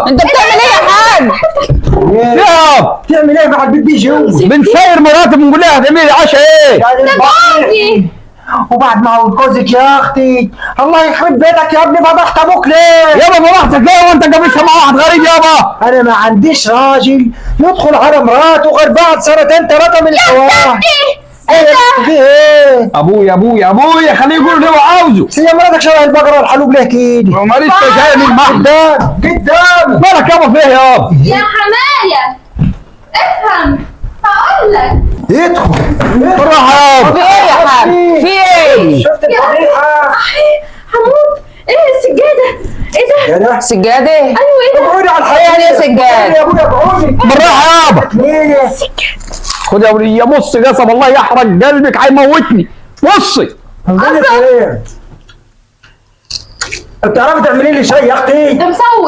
انت بتعمل ايه يا حاج؟ يا تعمل ايه بعد بدي جوز؟ بنسير مراتي بنقول لها تعملي عشاء ايه؟ جوزي. وبعد ما هو جوزك يا اختي، الله يخرب بيتك يا ابني، فضحت ابوك ليه؟ يابا براحتك ايه وانت قابلتها مع واحد غريب يابا؟ انا ما عنديش راجل يدخل على مراته غير بعد سنتين ثلاثه من الحوار. في ايه؟ ابويا خليه يقول اللي هو عاوزه. هي مراتك شبه البقره الحلوب ليه كده؟ وماليش جاي من المحضر. قدام مالك يابا فيه يابا؟ يا حماية افهم، هقول لك. يدخل بالراحه في يابا. ايه يا حاج؟ في ايه؟ شفت الفضيحه؟ حمود، ايه السجادة؟ ايه ده؟ يا ده سجادة؟ ايوه ايه ده؟ اقعدي على الحياه يعني ايه سجاد؟ يا ابويا اقعدي. بالراحه يابا. ليه؟ خد يا وليه بص قسم الله يحرق قلبك هيموتني. بصي هنقول لك ايه؟ بتعرفي تعملي لي شاي يا اختي؟ ده مسوي